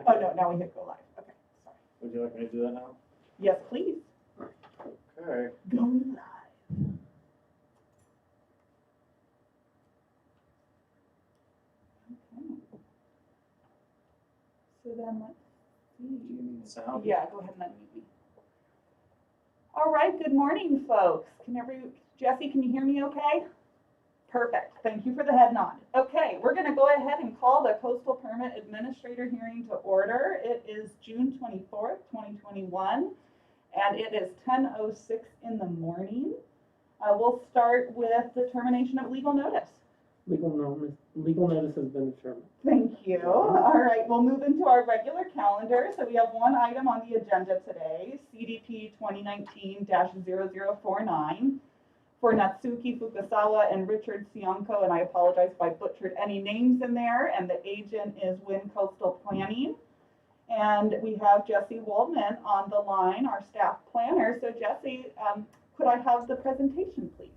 Oh, no, now we hit go live. Okay, sorry. Would you like me to do that now? Yes, please. Okay. Go live. Okay. So then let's Do you see. need sound? Yeah, go ahead and unmute me. All right, good morning, folks. Jesse, can you hear me okay? Perfect. Thank you for the head nod. Okay, we're going to go ahead and call the Coastal Permit Administrator hearing to order. It is June 24th, 2021, and it is 10:06 in the morning. We'll start with the termination of legal notice. Legal notice has been determined. Thank you. All right, we'll move into our regular calendar. So we have one item on the agenda today, CDP 2019-0049 for Natsuki Fukasawa and Richard Sionko, and I apologize if I butchered any names in there, and the agent is Wind Coastal Planning. And we have Jesse Waldman on the line, our staff planner. So Jesse, could I have the presentation, please?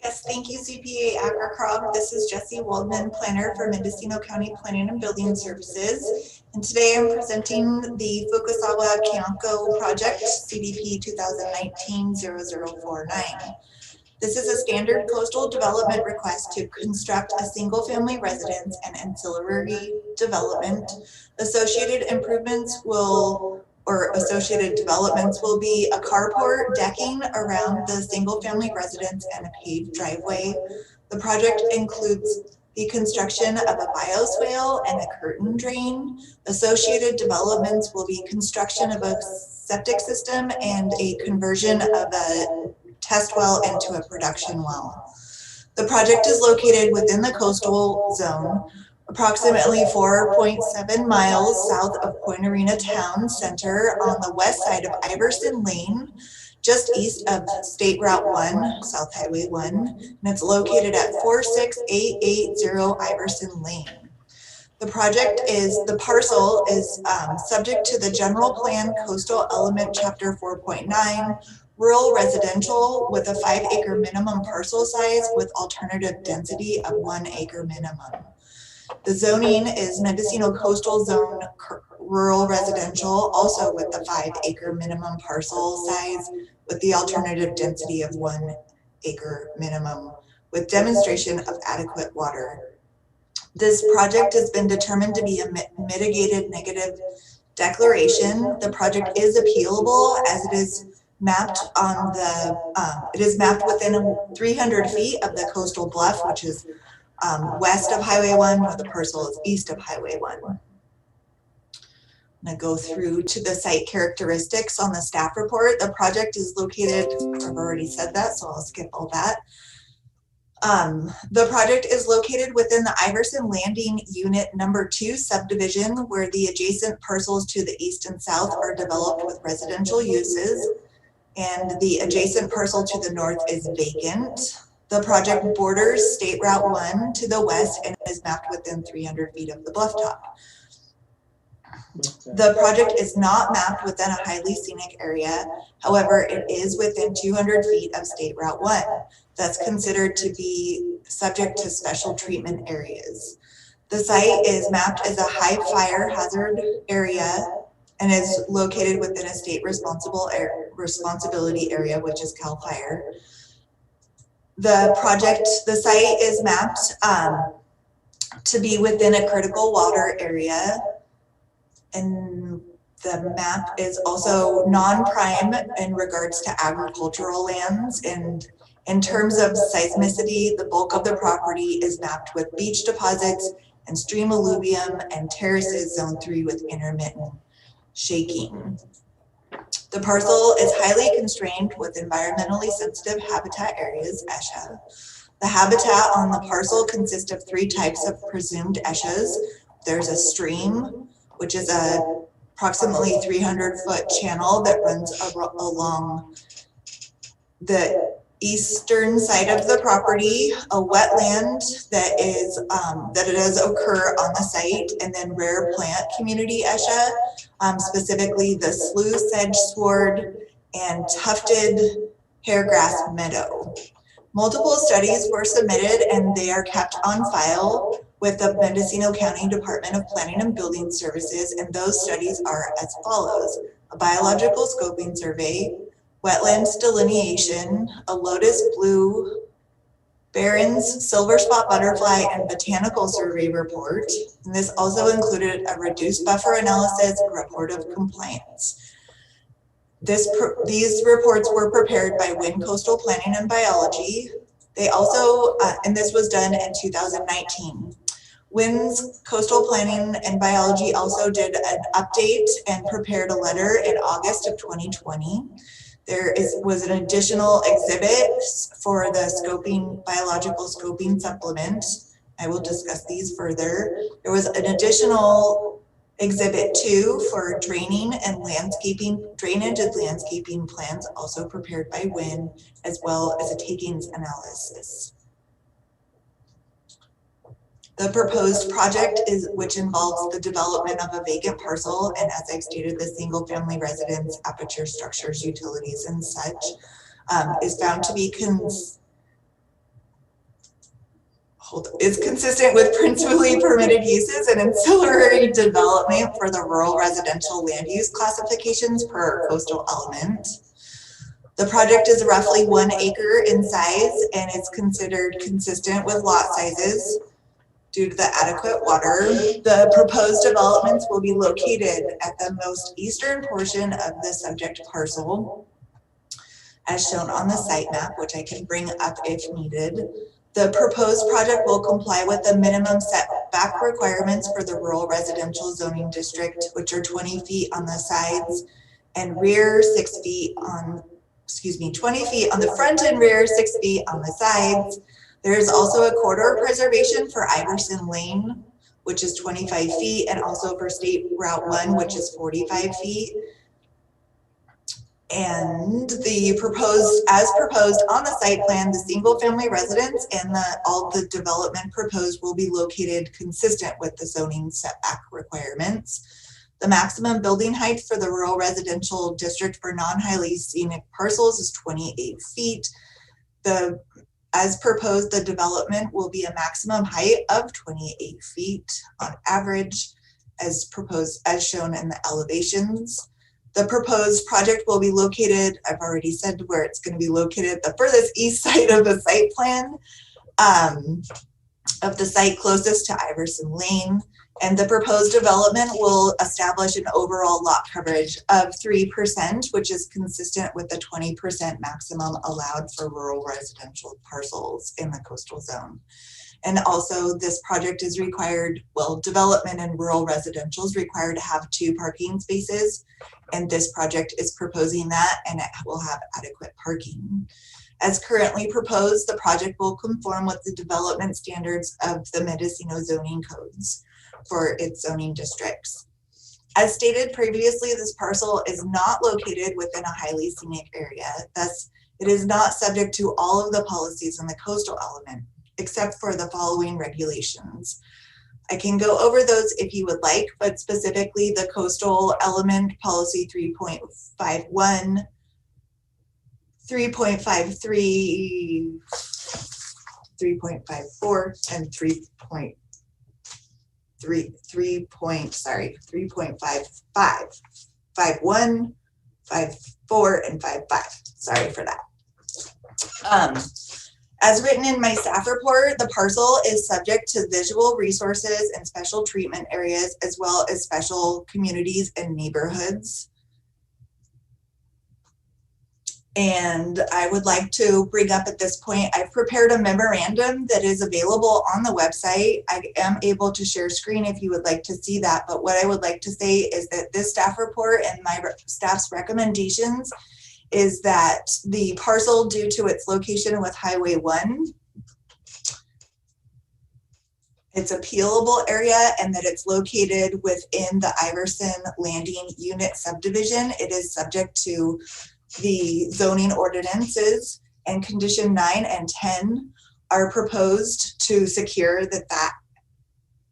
Yes, thank you, CPA Abercrombie. This is Jesse Waldman, planner for Mendocino County Planning and Building Services. And today I'm presenting the Fukasawa Kyanko project, CDP 2019-0049. This is a standard coastal development request to construct a single-family residence and ancillary development. Associated developments will be a carport, decking around the single-family residence, and a paved driveway. The project includes the construction of a bioswale and a curtain drain. Associated developments will be construction of a septic system and a conversion of a test well into a production well. The project is located within the coastal zone, approximately 4.7 miles south of Point Arena Town Center on the west side of Iverson Lane, just east of State Route 1, South Highway 1, and it's located at 46880 Iverson Lane. The parcel is subject to the General Plan Coastal Element Chapter 4.9, rural residential with a 5-acre minimum parcel size with alternative density of 1 acre minimum. The zoning is Mendocino Coastal Zone Rural Residential, also with the 5-acre minimum parcel size with the alternative density of 1 acre minimum with demonstration of adequate water. This project has been determined to be a mitigated negative declaration. The project is appealable as it is mapped on it is mapped within 300 feet of the coastal bluff, which is west of Highway 1, where the parcel is east of Highway 1. I'm going to go through to the site characteristics on the staff report. The project is located, I've already said that, so I'll skip all that. The project is located within the Iverson Landing Unit Number 2 subdivision, where the adjacent parcels to the east and south are developed with residential uses, and the adjacent parcel to the north is vacant. The project borders State Route 1 to the west and is mapped within 300 feet of the bluff top. The project is not mapped within a highly scenic area. However, it is within 200 feet of State Route 1. That's considered to be subject to special treatment areas. The site is mapped as a high fire hazard area and is located within a state responsibility area, which is CAL FIRE. The site is mapped to be within a critical water area, and the map is also non-prime in regards to agricultural lands. And in terms of seismicity, the bulk of the property is mapped with beach deposits and stream alluvium and terraces zone 3 with intermittent shaking. The parcel is highly constrained with environmentally sensitive habitat areas, ESHA. The habitat on the parcel consists of 3 types of presumed ESHAs. There's a stream, which is a approximately 300-foot channel that runs along the eastern side of the property, a wetland that does occur on the site, and then rare plant community ESHA, specifically the slough sedge sward and tufted hairgrass meadow. Multiple studies were submitted and they are kept on file with the Mendocino County Department of Planning and Building Services, and those studies are as follows: a biological scoping survey, wetlands delineation, a lotus blue, Barron's silver spot butterfly, and botanical survey report. And this also included a reduced buffer analysis, report of compliance. These reports were prepared by Wynn Coastal Planning and Biology. They also, and this was done in 2019. Wynn's Coastal Planning and Biology also did an update and prepared a letter in August of 2020. There was an additional exhibit for the biological scoping supplement. I will discuss these further. There was an additional exhibit 2 for drainage and landscaping plans, also prepared by Wynn, as well as a takings analysis. The proposed project which involves the development of a vacant parcel, and as I've stated, the single family residence, aperture structures, utilities, and such, is found to be is consistent with principally permitted uses and ancillary development for the rural residential land use classifications per coastal element. The project is roughly 1 acre in size and is considered consistent with lot sizes due to the adequate water. The proposed developments will be located at the most eastern portion of the subject parcel, as shown on the site map, which I can bring up if needed. The proposed project will comply with the minimum setback requirements for the rural residential zoning district, which are 20 feet on the sides and rear, 6 feet on, 20 feet on the front and rear, 6 feet on the sides. There is also a corridor preservation for Iverson Lane, which is 25 feet, and also for State Route 1, which is 45 feet. And as proposed on the site plan, the single family residence and all the development proposed will be located consistent with the zoning setback requirements. The maximum building height for the rural residential district for non-highly scenic parcels is 28 feet. As proposed, the development will be a maximum height of 28 feet on average, as proposed, as shown in the elevations. The proposed project will be located, I've already said where it's going to be located, the furthest east side of the site plan, of the site closest to Iverson Lane. And the proposed development will establish an overall lot coverage of 3%, which is consistent with the 20% maximum allowed for rural residential parcels in the coastal zone. And also this project is required, development in rural residential is required to have 2 parking spaces. And this project is proposing that, and it will have adequate parking. As currently proposed, the project will conform with the development standards of the Mendocino zoning codes for its zoning districts. As stated previously, this parcel is not located within a highly scenic area. Thus, it is not subject to all of the policies in the coastal element, except for the following regulations. I can go over those if you would like, but specifically the coastal element policy 3.51, 3.53, 3.54, and 3.55, 51, 54, and 55. Sorry for that. As written in my staff report, the parcel is subject to visual resources and special treatment areas, as well as special communities and neighborhoods. And I would like to bring up at this point, I've prepared a memorandum that is available on the website. I am able to share screen if you would like to see that. But what I would like to say is that this staff report and my staff's recommendations is that the parcel, due to its location with Highway 1, it's appealable area, and that it's located within the Iverson Landing Unit subdivision. It is subject to the zoning ordinances, and condition 9 and 10 are proposed to secure that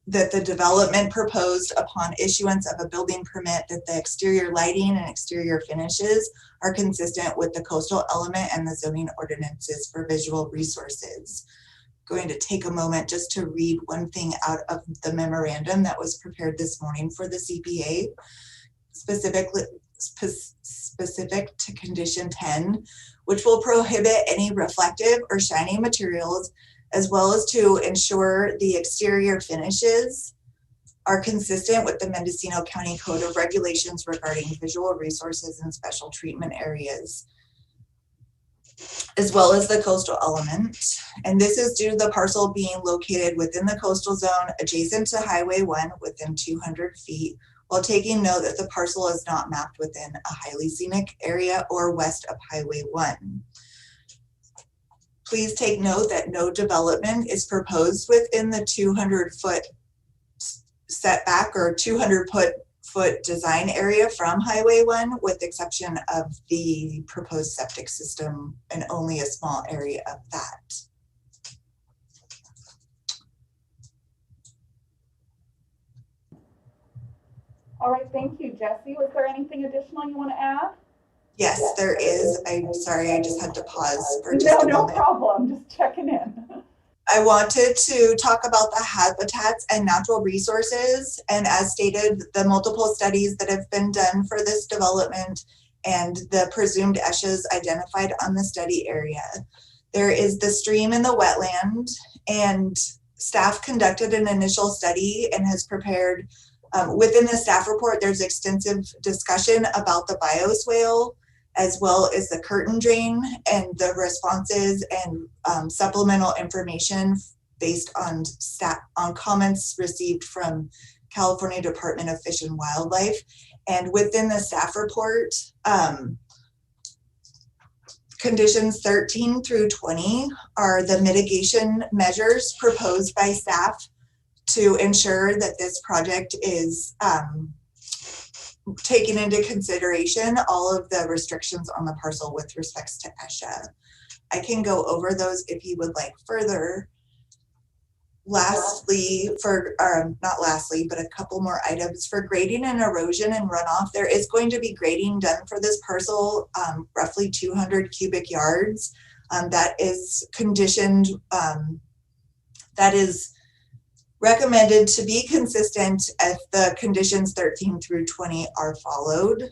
the development proposed upon issuance of a building permit, that the exterior lighting and exterior finishes are consistent with the coastal element and the zoning ordinances for visual resources. going to take a moment just to read one thing out of the memorandum that was prepared this morning for the CPA, specific to condition 10, which will prohibit any reflective or shiny materials, as well as to ensure the exterior finishes are consistent with the Mendocino County Code of Regulations regarding visual resources and special treatment areas, as well as the coastal element. And this is due to the parcel being located within the coastal zone adjacent to Highway 1 within 200 feet, while taking note that the parcel is not mapped within a highly scenic area or west of Highway 1. Please take note that no development is proposed within the 200-foot setback or 200-foot design area from Highway 1, with the exception of the proposed septic system and only a small area of that. All right, thank you, Jesse. Was there anything additional you want to add? Yes, there is. I'm sorry, I just had to pause for just a moment. No problem, just checking in. I wanted to talk about the habitats and natural resources, and as stated, the multiple studies that have been done for this development and the presumed ESHAs identified on the study area. There is the stream in the wetland, and staff conducted an initial study and has prepared, within the staff report, there's extensive discussion about the bioswale, as well as the curtain drain and the responses and supplemental information based on comments received from California Department of Fish and Wildlife. And within the staff report, conditions 13 through 20 are the mitigation measures proposed by staff to ensure that this project is taking into consideration all of the restrictions on the parcel with respects to ESHA. I can go over those if you would like further. Lastly, not lastly, but a couple more items for grading and erosion and runoff. There is going to be grading done for this parcel, roughly 200 cubic yards. That is conditioned, that is recommended to be consistent if the conditions 13 through 20 are followed.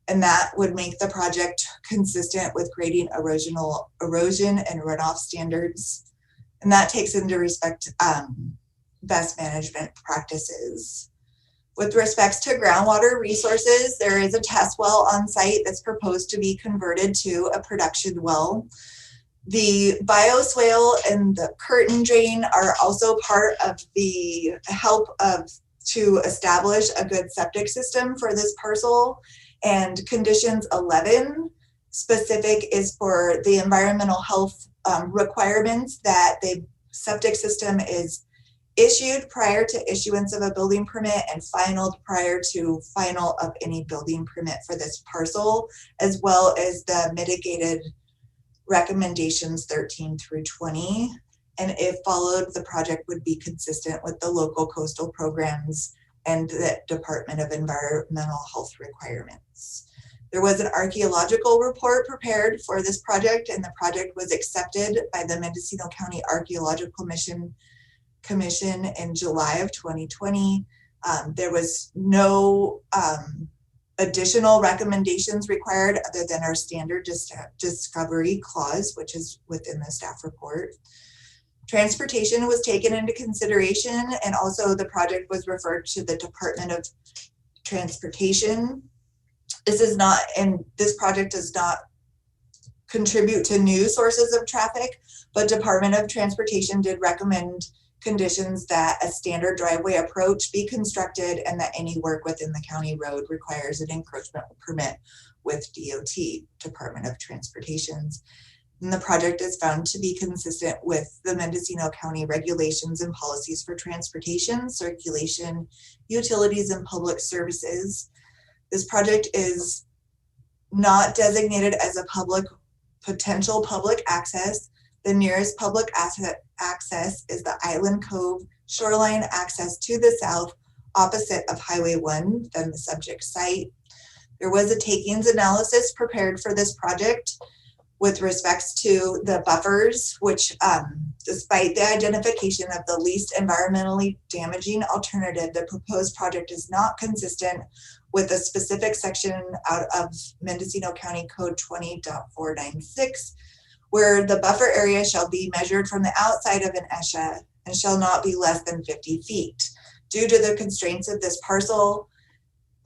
And that would make the project consistent with grading, erosion and runoff standards. And that takes into respect best management practices. With respects to groundwater resources, there is a test well on site that's proposed to be converted to a production well. The bioswale and the curtain drain are also part of the help to establish a good septic system for this parcel. And conditions 11 specific is for the environmental health requirements that the septic system is issued prior to issuance of a building permit and finalized prior to final of any building permit for this parcel, as well as the mitigated recommendations 13 through 20. And if followed, the project would be consistent with the local coastal programs and the Department of Environmental Health requirements. There was an archaeological report prepared for this project, and the project was accepted by the Mendocino County Archaeological Commission in July of 2020. There was no additional recommendations required other than our standard discovery clause, which is within the staff report. Transportation was taken into consideration, and also the project was referred to the Department of Transportation. This project does not contribute to new sources of traffic, but Department of Transportation did recommend conditions that a standard driveway approach be constructed and that any work within the county road requires an encroachment permit with DOT, Department of Transportation's. And the project is found to be consistent with the Mendocino County regulations and policies for transportation, circulation, utilities, and public services. This project is not designated as a potential public access. The nearest public access is the Island Cove shoreline access to the south, opposite of Highway 1, then the subject site. There was a takings analysis prepared for this project. with respects to the buffers, which despite the identification of the least environmentally damaging alternative, the proposed project is not consistent with a specific section out of Mendocino County Code 20.496, where the buffer area shall be measured from the outside of an ESHA and shall not be less than 50 feet. Due to the constraints of this parcel,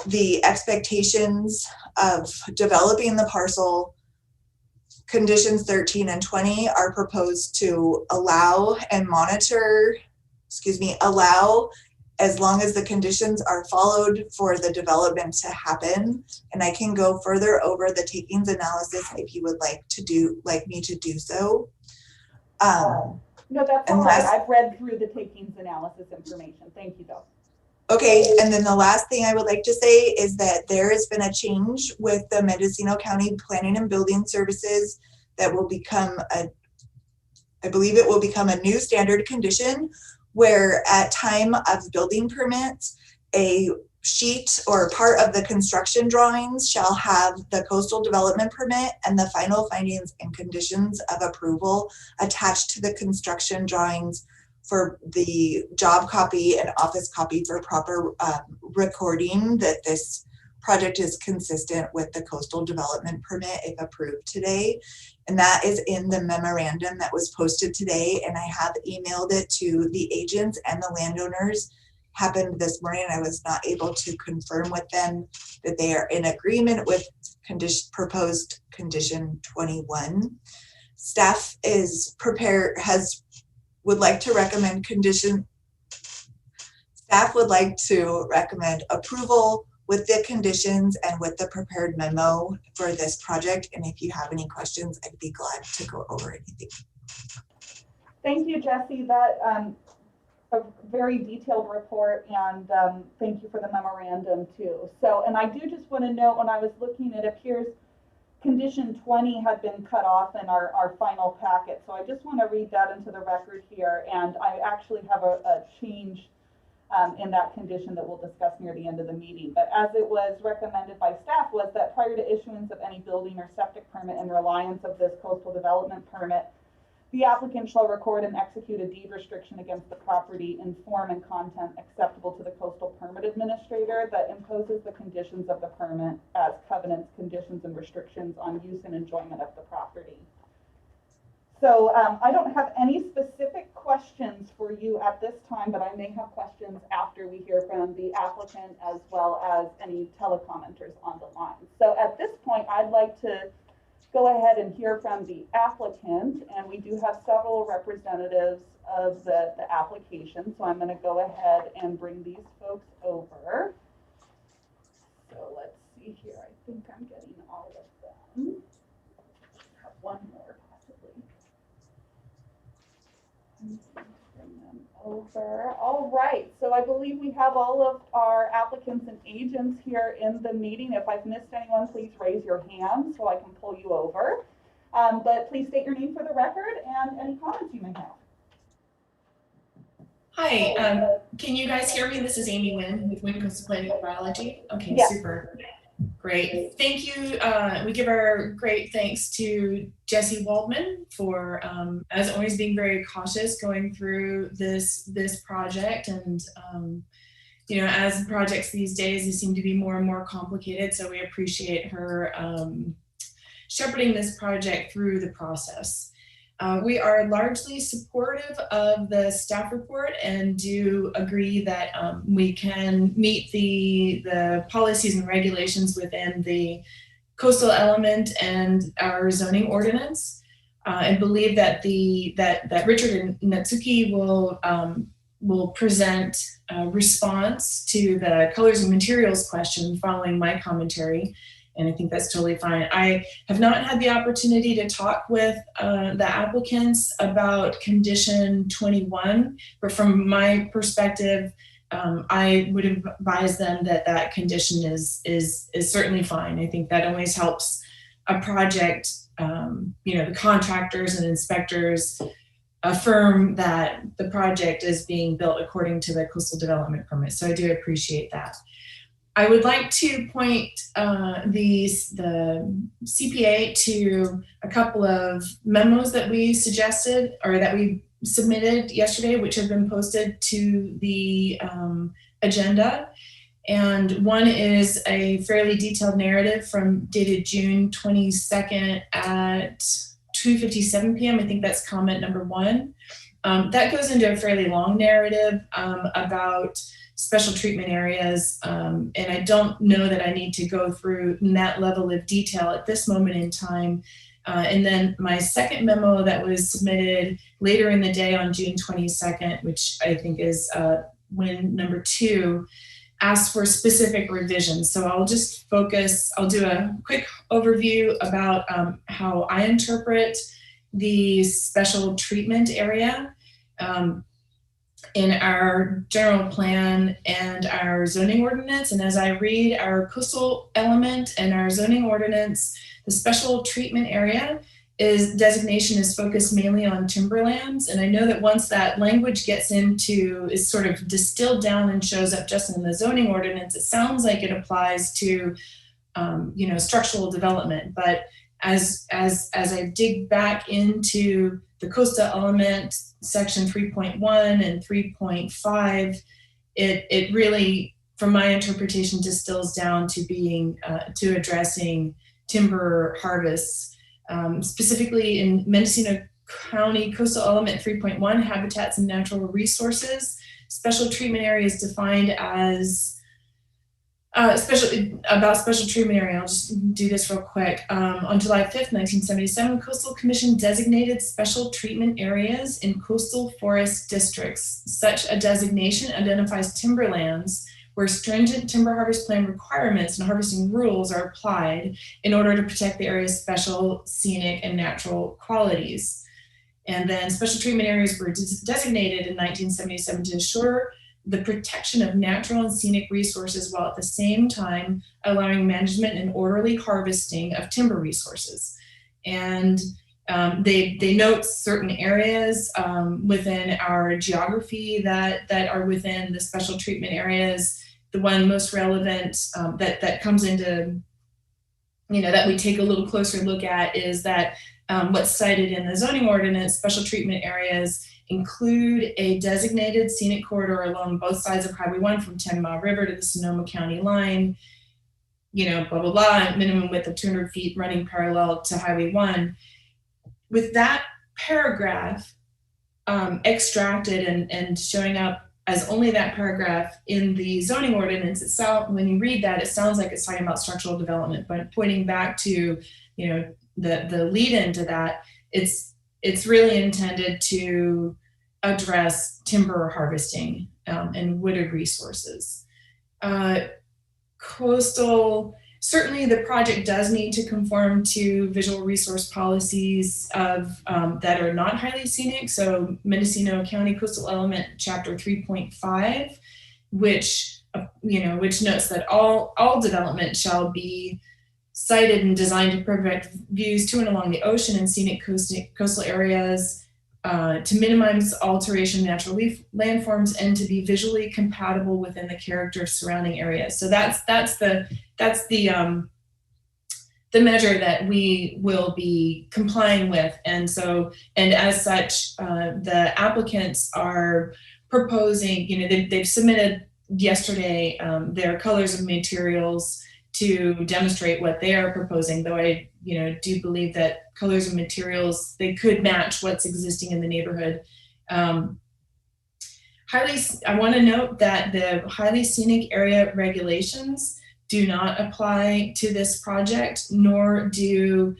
the expectations of developing the parcel, conditions 13 and 20 are proposed to allow and monitor, allow as long as the conditions are followed for the development to happen. And I can go further over the takings analysis if you would like me to do so. No, that's all right. I've read through the takings analysis information. Thank you, though. Okay, and then the last thing I would like to say is that there has been a change with the Mendocino County Planning and Building Services that will become I believe it will become a new standard condition where at time of building permits, a sheet or part of the construction drawings shall have the coastal development permit and the final findings and conditions of approval attached to the construction drawings for the job copy and office copy for proper recording that this project is consistent with the coastal development permit if approved today. And that is in the memorandum that was posted today. And I have emailed it to the agents and the landowners. Happened this morning. I was not able to confirm with them that they are in agreement with proposed condition 21. Staff is prepared, would like to recommend approval with the conditions and with the prepared memo for this project. And if you have any questions, I'd be glad to go over anything. Thank you, Jesse. That a very detailed report, and thank you for the memorandum too. So, and I do just want to note, when I was looking, it appears condition 20 had been cut off in our final packet. So I just want to read that into the record here. And I actually have a change in that condition that we'll discuss near the end of the meeting. But as it was recommended by staff, was that prior to issuance of any building or septic permit in reliance of this coastal development permit, the applicant shall record and execute a deed restriction against the property in form and content acceptable to the coastal permit administrator that imposes the conditions of the permit as covenants, conditions, and restrictions on use and enjoyment of the property. So I don't have any specific questions for you at this time, but I may have questions after we hear from the applicant as well as any telecommenters on the line. So at this point, I'd like to go ahead and hear from the applicant, and we do have several representatives of the application. So I'm going to go ahead and bring these folks over. So let's see here. I think I'm getting all of them. I have one more possibly. Bring them over. All right. So I believe we have all of our applicants and agents here in the meeting. If I've missed anyone, please raise your hand so I can pull you over. But please state your name for the record and any comments you may have. Hi, can you guys hear me? This is Amy Nguyen with Nguyen Coastal Planning and Biology. Okay, Yeah. Super. Great. Thank you. We give our great thanks to Jesse Waldman for, as always, being very cautious going through this project. And, you know, as projects these days, they seem to be more and more complicated. So we appreciate her shepherding this project through the process. We are largely supportive of the staff report and do agree that we can meet the policies and regulations within the coastal element and our zoning ordinance, and believe that that Richard and Natsuki will present a response to the colors and materials question following my commentary. And I think that's totally fine. I have not had the opportunity to talk with the applicants about condition 21, but from my perspective, I would advise them that that condition is certainly fine. I think that always helps a project, you know, the contractors and inspectors affirm that the project is being built according to the coastal development permit. So I do appreciate that. I would like to point the CPA to a couple of memos that we suggested or that we submitted yesterday, which have been posted to the agenda. And one is a fairly detailed narrative dated June 22nd at 2:57 p.m. I think that's comment number 1. That goes into a fairly long narrative about special treatment areas. And I don't know that I need to go through that level of detail at this moment in time. And then my second memo that was submitted later in the day on June 22nd, which I think is win number 2, asks for specific revisions. So I'll just I'll do a quick overview about how I interpret the special treatment area in our general plan and our zoning ordinance. And as I read our coastal element and our zoning ordinance, the special treatment area designation is focused mainly on timberlands. And I know that once that language is sort of distilled down and shows up just in the zoning ordinance, it sounds like it applies to, structural development. But as I dig back into the coastal element, section 3.1 and 3.5, it really, from my interpretation, distills down to to addressing timber harvests. Specifically in Mendocino County Coastal Element 3.1, Habitats and Natural Resources, special treatment area is defined as special treatment area. I'll just do this real quick. On July 5th, 1977, Coastal Commission designated special treatment areas in coastal forest districts. Such a designation identifies timberlands where stringent timber harvest plan requirements and harvesting rules are applied in order to protect the area's special scenic and natural qualities. And then special treatment areas were designated in 1977 to ensure the protection of natural and scenic resources while at the same time allowing management and orderly harvesting of timber resources. And they note certain areas within our geography that are within the special treatment areas. The one most relevant that comes into, that we take a little closer look at is that what's cited in the zoning ordinance, special treatment areas include a designated scenic corridor along both sides of Highway 1 from 10 Mile River to the Sonoma County line, blah, blah, blah, minimum width of 200 feet running parallel to Highway 1. With that paragraph extracted and showing up as only that paragraph in the zoning ordinance itself, when you read that, it sounds like it's talking about structural development, but pointing back to, the lead into that, it's really intended to address timber harvesting and wooded resources. Coastal, certainly the project does need to conform to visual resource policies that are not highly scenic. So Mendocino County Coastal Element Chapter 3.5, which notes that all development shall be sited and designed to protect views to and along the ocean and scenic coastal areas, to minimize alteration of natural landforms and to be visually compatible within the character of surrounding areas. So that's the measure that we will be complying with. And as such, the applicants are proposing, they've submitted yesterday their colors and materials to demonstrate what they are proposing, though I do believe that colors and materials, they could match what's existing in the neighborhood. I want to note that the highly scenic area regulations do not apply to this project, nor does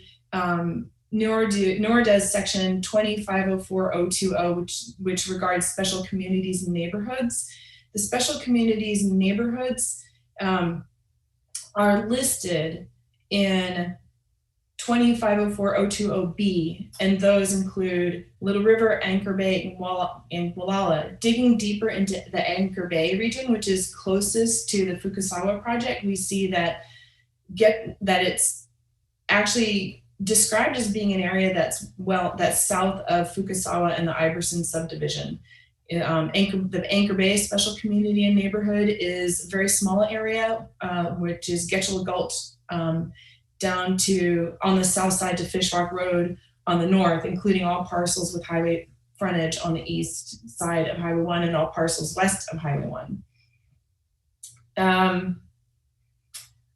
section 2504020, which regards special communities and neighborhoods. The special communities and neighborhoods are listed in 2504020B, and those include Little River, Anchor Bay, and Gualala. Digging deeper into the Anchor Bay region, which is closest to the Fukasawa project, we see that it's actually described as being an area that's south of Fukasawa and the Iverson subdivision. The Anchor Bay Special Community and Neighborhood is a very small area, which is Getchell Gulch, down to on the south side to Fish Rock Road on the north, including all parcels with highway frontage on the east side of Highway 1 and all parcels west of Highway 1.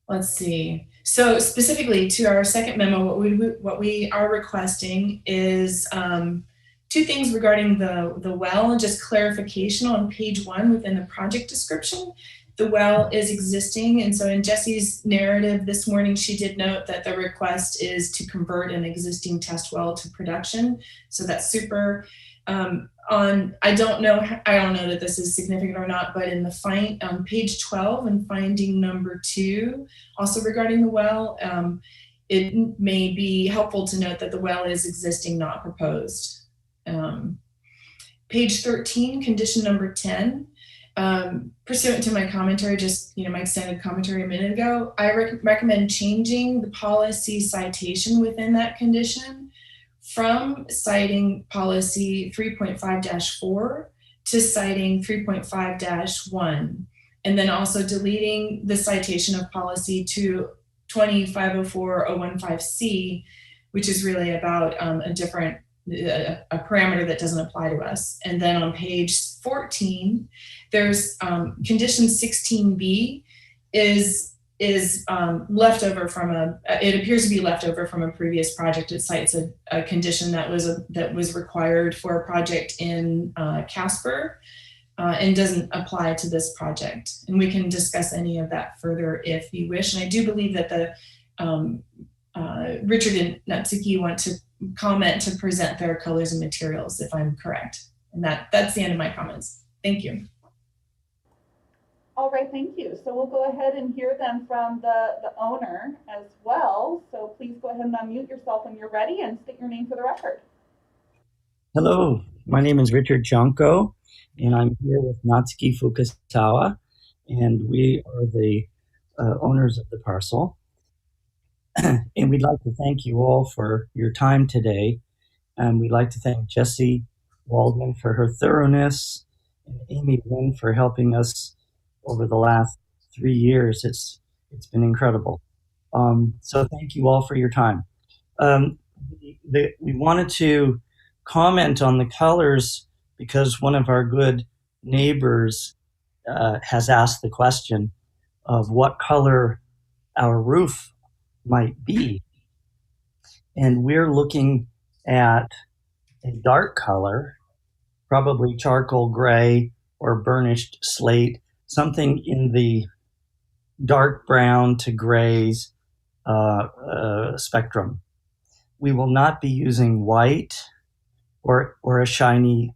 Let's see. So specifically to our second memo, what we are requesting is two things regarding the well and just clarification on page 1 within the project description. The well is existing, and so in Jesse's narrative this morning, she did note that the request is to convert an existing test well to production. So that's super. I don't know that this is significant or not, but in the on page 12 and finding number 2, also regarding the well, it may be helpful to note that the well is existing, not proposed. Page 13, condition number 10. Pursuant to my commentary, my extended commentary a minute ago, I recommend changing the policy citation within that condition from citing policy 3.5-4 to citing 3.5-1, and then also deleting the citation of policy to 20504.015C, which is really about a parameter that doesn't apply to us. And then on page 14, there's condition 16B is left over from it appears to be left over from a previous project. It cites a condition that was required for a project in Casper and doesn't apply to this project. And we can discuss any of that further if you wish. And I do believe that Richard and Natsuki want to comment to present their colors and materials, if I'm correct. And that's the end of my comments. Thank you. All right, thank you. So we'll go ahead and hear then from the owner as well. So please go ahead and unmute yourself when you're ready and state your name for the record. Hello, my name is Richard Janko, and I'm here with Natsuki Fukasawa, and we are the owners of the parcel. And we'd like to thank you all for your time today. And we'd like to thank Jessie Waldman for her thoroughness and Amy Lynn for helping us over the last 3 years. It's been incredible. So thank you all for your time. We wanted to comment on the colors because one of our good neighbors has asked the question of what color our roof might be. And we're looking at a dark color, probably charcoal gray or burnished slate, something in the dark brown to grays spectrum. We will not be using white or a shiny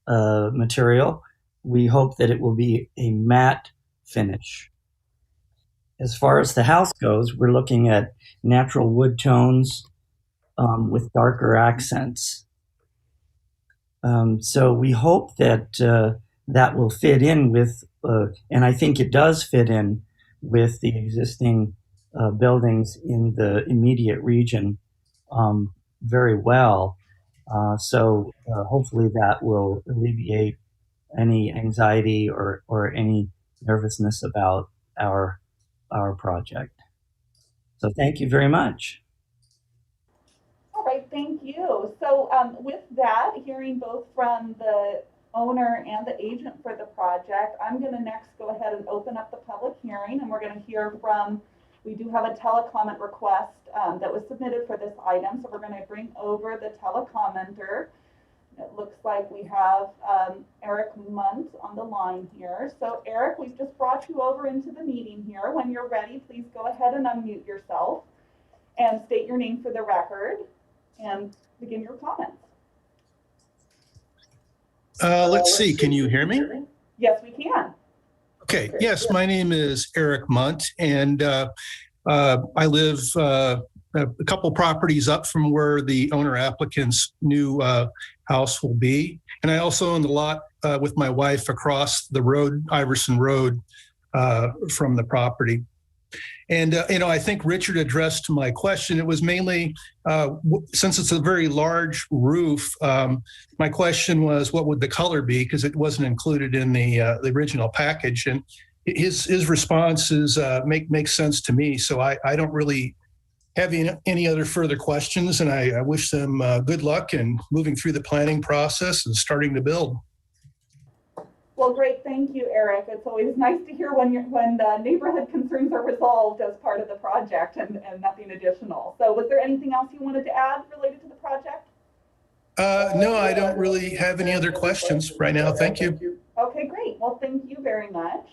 material. We hope that it will be a matte finish. As far as the house goes, we're looking at natural wood tones with darker accents. So we hope that that will fit in with, and I think it does fit in with the existing buildings in the immediate region very well. So hopefully that will alleviate any anxiety or any nervousness about our project. So thank you very much. All right, thank you. So with that, hearing both from the owner and the agent for the project, I'm going to next go ahead and open up the public hearing, and we're going to hear from, we do have a telecomment request that was submitted for this item, so we're going to bring over the telecommenter. It looks like we have Eric Munt on the line here. So Eric, we've just brought you over into the meeting here. When you're ready, please go ahead and unmute yourself and state your name for the record and begin your comments. Let's see, can you hear me? Yes, we can. Okay, yes, my name is Eric Munt, and I live a couple properties up from where the owner applicant's new house will be. And I also own the lot with my wife across the road, Iverson Road, from the property. And, I think Richard addressed my question. It was mainly, since it's a very large roof, my question was, what would the color be? Because it wasn't included in the original package. And his responses make sense to me. So I don't really have any other further questions. And I wish them good luck in moving through the planning process and starting to build. Well, great, thank you, Eric. It's always nice to hear when the neighborhood concerns are resolved as part of the project and nothing additional. So was there anything else you wanted to add related to the project? No, I don't really have any other questions right now. Thank you. Okay, great. Well, thank you very much.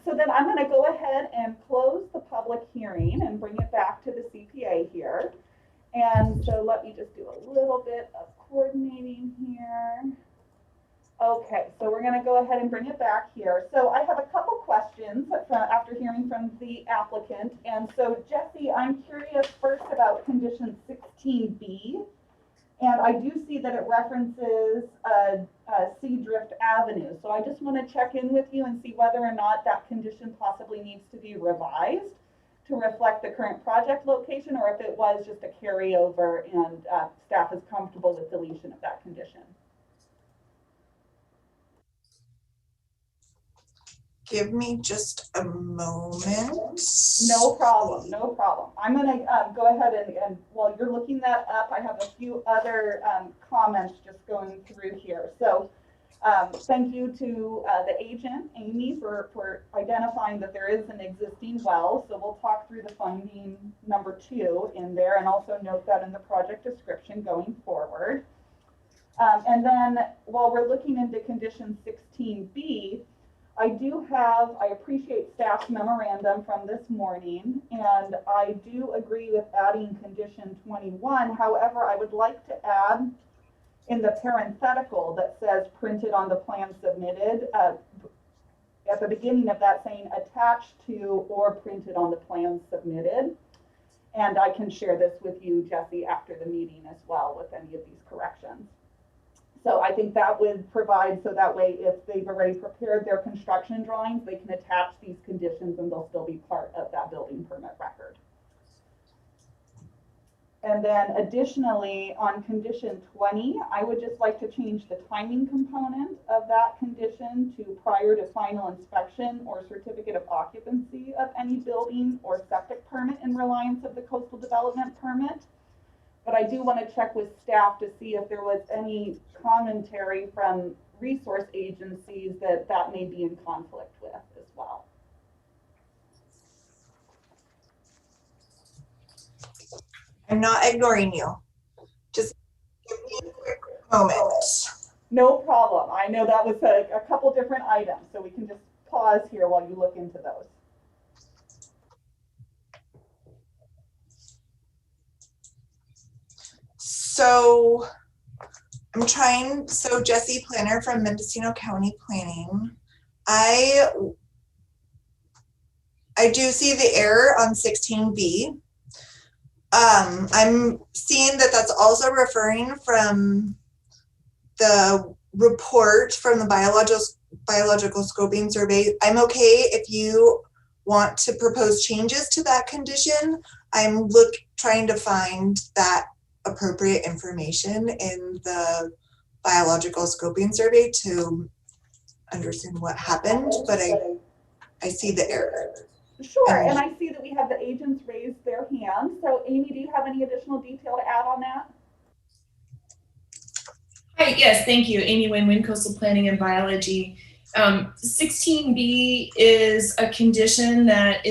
So then I'm going to go ahead and close the public hearing and bring it back to the CPA here. And so let me just do a little bit of coordinating here. Okay, so we're going to go ahead and bring it back here. So I have a couple questions after hearing from the applicant. And so Jesse, I'm curious first about condition 16B. And I do see that it references Seadrift Avenue. So I just want to check in with you and see whether or not that condition possibly needs to be revised to reflect the current project location, or if it was just a carryover and staff is comfortable with deletion of that condition. Give me just a moment. No problem, no problem. I'm gonna go ahead and while you're looking that up, I have a few other comments just going through here. So thank you to the agent, Amy, for identifying that there is an existing well. So we'll talk through the finding number 2 in there and also note that in the project description going forward. And then while we're looking into condition 16B, I appreciate staff's memorandum from this morning, and I do agree with adding condition 21. However, I would like to add in the parenthetical that says printed on the plan submitted, at the beginning of that saying attached to or printed on the plan submitted. And I can share this with you, Jesse, after the meeting as well with any of these corrections. So I think that would provide, so that way if they've already prepared their construction drawings, they can attach these conditions and they'll still be part of that building permit record. And then additionally, on condition 20, I would just like to change the timing component of that condition to prior to final inspection or certificate of occupancy of any building or septic permit in reliance of the coastal development permit. But I do want to check with staff to see if there was any commentary from resource agencies that may be in conflict with as well. I'm not ignoring you. Just give me a quick moment. No problem. I know that was a couple different items, so we can just pause here while you look into those. So Jesse Planner from Mendocino County Planning. I do see the error on 16B. I'm seeing that that's also referring from the report from the biological scoping survey. I'm okay if you want to propose changes to that condition. I'm trying to find that appropriate information in the biological scoping survey to understand what happened, but I see the error. Sure, and I see that we have the agents raise their hands. So Amy, do you have any additional detail to add on that? Hi, yes, thank you. Amy Win-Win, Coastal Planning and Biology. 16B is a condition that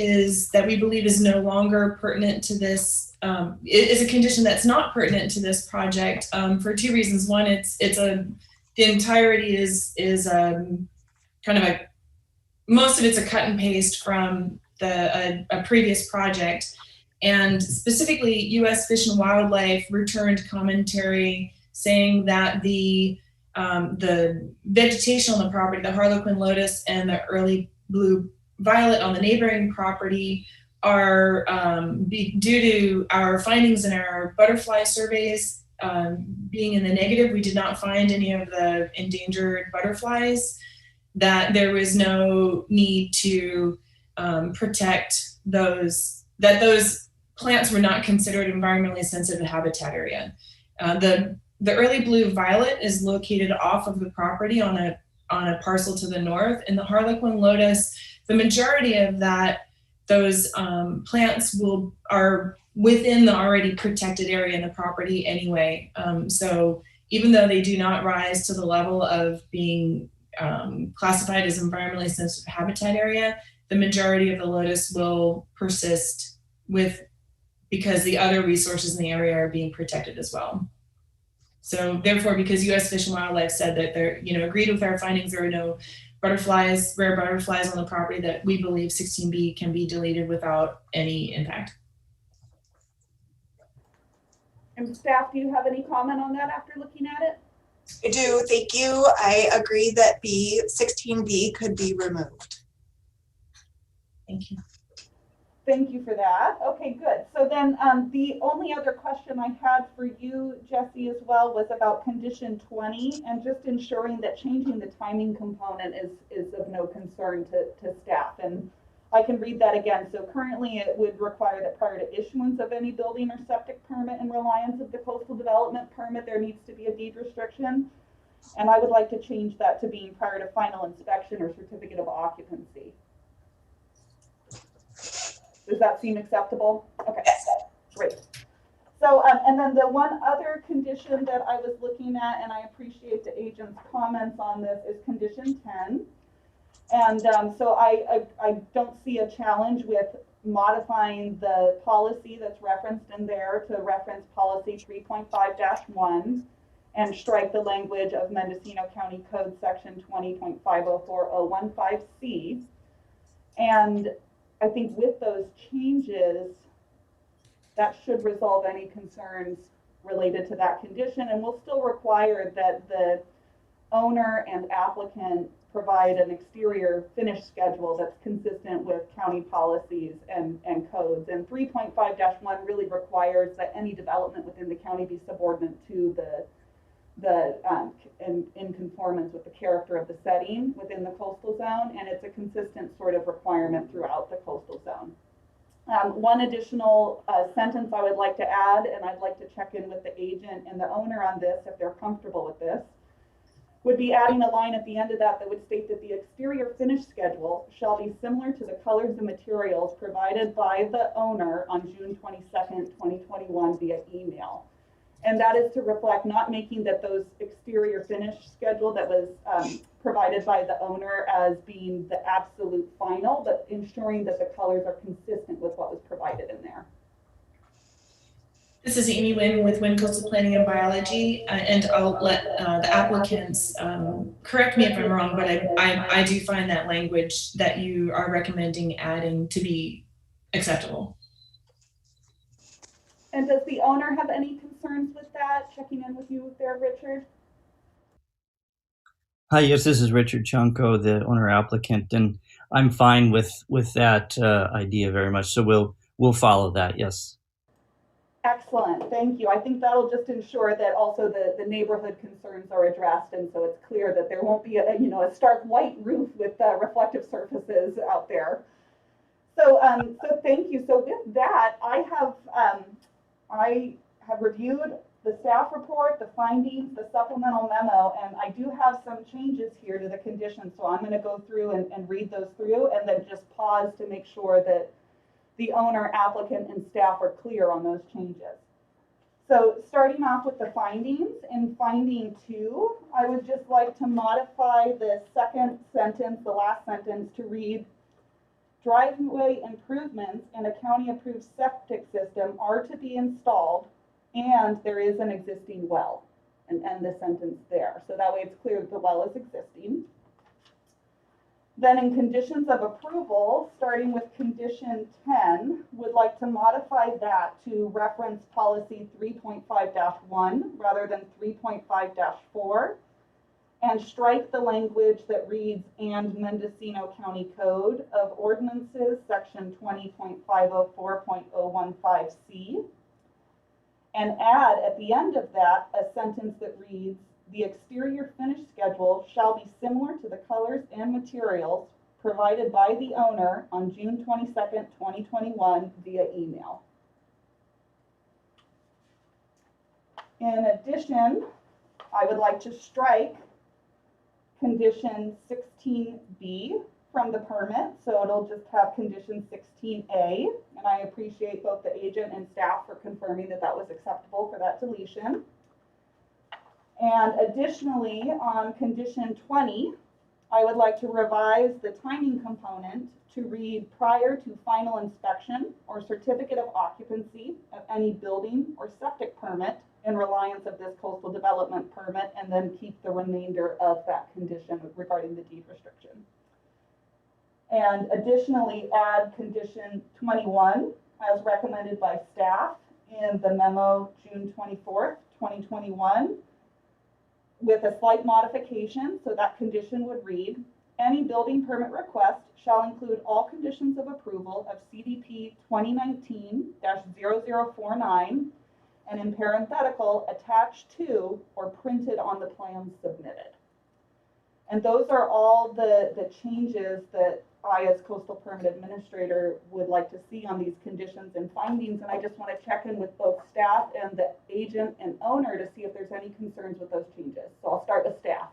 we believe is no longer pertinent to this. It is a condition that's not pertinent to this project for 2 reasons. One, the entirety is kind of most of it's a cut and paste from a previous project, and specifically U.S. Fish and Wildlife returned commentary saying that the vegetation on the property, the Harlequin lotus and the early blue violet on the neighboring property are due to our findings in our butterfly surveys being in the negative. We did not find any of the endangered butterflies, that there was no need to protect those plants were not considered environmentally sensitive habitat area. The early blue violet is located off of the property on a parcel to the north, and the Harlequin lotus, the majority of those plants are within the already protected area in the property anyway. So even though they do not rise to the level of being classified as environmentally sensitive habitat area, the majority of the lotus will persist because the other resources in the area are being protected as well. So therefore, because U.S. Fish and Wildlife said that they're, agreed with our findings, there are no rare butterflies on the property, that we believe 16B can be deleted without any impact. And staff, do you have any comment on that after looking at it? I do, thank you. I agree that 16B could be removed. Thank you. Thank you for that. Okay, good. So then the only other question I had for you, Jesse, as well, was about condition 20 and just ensuring that changing the timing component is of no concern to staff. And I can read that again. So currently it would require that prior to issuance of any building or septic permit in reliance of the coastal development permit, there needs to be a deed restriction. And I would like to change that to being prior to final inspection or certificate of occupancy. Does that seem acceptable? Okay, great. So, and then the one other condition that I was looking at, and I appreciate the agent's comments on this, is condition 10. And so I don't see a challenge with modifying the policy that's referenced in there to reference policy 3.5-1 and strike the language of Mendocino County Code section 20.504015C. And I think with those changes, that should resolve any concerns related to that condition, and we'll still require that the owner and applicant provide an exterior finish schedule that's consistent with county policies and codes. And 3.5-1 really requires that any development within the county be subordinate to in conformance with the character of the setting within the coastal zone, and it's a consistent sort of requirement throughout the coastal zone. One additional sentence I would like to add, and I'd like to check in with the agent and the owner on this if they're comfortable with this, would be adding a line at the end of that would state that the exterior finish schedule shall be similar to the colors and materials provided by the owner on June 22nd, 2021 via email. And that is to reflect not making that those exterior finish schedule that was provided by the owner as being the absolute final, but ensuring that the colors are consistent with what was provided in there. This is Amy Nguyen with Nguyen Coastal Planning and Biology, and I'll let the applicants correct me if I'm wrong, but I do find that language that you are recommending adding to be acceptable. And does the owner have any concerns with that? Checking in with you there, Richard. Hi, yes, this is Richard Chunko, the owner applicant, and I'm fine with that idea very much. So we'll follow that. Yes. Excellent, thank you. I think that'll just ensure that also the neighborhood concerns are addressed, and so it's clear that there won't be a stark white roof with reflective surfaces out there. So so thank you. So with that, I have reviewed the staff report, the findings, the supplemental memo, and I do have some changes here to the conditions. So I'm going to go through and read those through, and then just pause to make sure that the owner, applicant, and staff are clear on those changes. So starting off with the findings, in finding 2, I would just like to modify the second sentence, the last sentence, to read, driveway improvements in a county-approved septic system are to be installed, and there is an existing well, and end the sentence there. So that way it's clear that the well is existing. Then in conditions of approval, starting with condition 10, would like to modify that to reference policy 3.5-1 rather than 3.5-4, and strike the language that reads, and Mendocino County Code of Ordinances, section 20.504.015C, and add at the end of that a sentence that reads, the exterior finish schedule shall be similar to the colors and materials provided by the owner on June 22nd, 2021 via email. In addition, I would like to strike condition 16B from the permit, so it'll just have condition 16A, and I appreciate both the agent and staff for confirming that that was acceptable for that deletion. And additionally, on condition 20, I would like to revise the timing component to read prior to final inspection or certificate of occupancy of any building or septic permit in reliance of this coastal development permit, and then keep the remainder of that condition regarding the deed restriction. And additionally, add condition 21 as recommended by staff in the memo June 24th, 2021, with a slight modification. So that condition would read, any building permit request shall include all conditions of approval of CDP 2019-0049 and in parenthetical attached to or printed on the plans submitted. And those are all the changes that I, as Coastal Permit Administrator, would like to see on these conditions and findings. And I just want to check in with both staff and the agent and owner to see if there's any concerns with those changes. So I'll start with staff.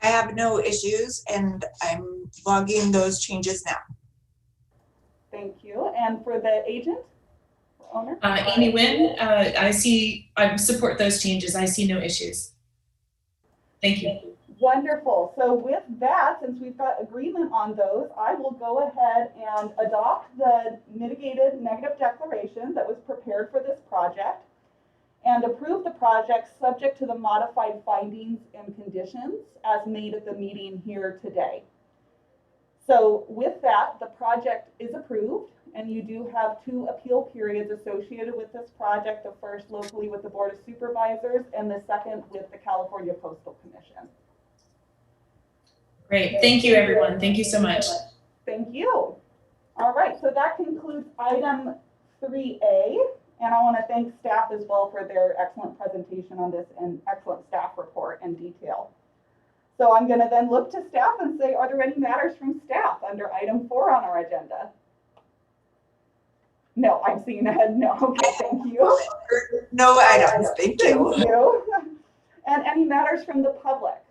I have no issues, and I'm logging those changes now. Thank you. And for the agent, owner? Amy Nguyen, I support those changes. I see no issues. Thank you. Wonderful. So with that, since we've got agreement on those, I will go ahead and adopt the mitigated negative declaration that was prepared for this project and approve the project subject to the modified findings and conditions as made at the meeting here today. So with that, the project is approved, and you do have 2 appeal periods associated with this project, the first locally with the Board of Supervisors and the second with the California Coastal Commission. Great. Thank you, everyone. Thank you so much. Thank you. All right, so that concludes item 3A, and I want to thank staff as well for their excellent presentation on this and excellent staff report and detail. So I'm going to then look to staff and say, are there any matters from staff under item 4 on our agenda? No, I'm seeing a head no. Okay, thank you. No items, thank you. Thank you. And any matters from the public?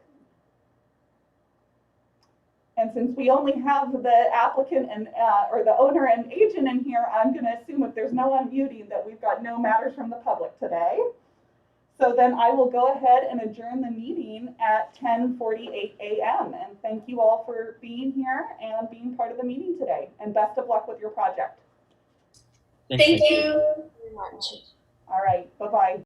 And since we only have the applicant and or the owner and agent in here, I'm going to assume if there's no unmuting that we've got no matters from the public today. So then I will go ahead and adjourn the meeting at 10:48 a.m. And thank you all for being here and being part of the meeting today. And best of luck with your project. Thank you. All right, bye-bye.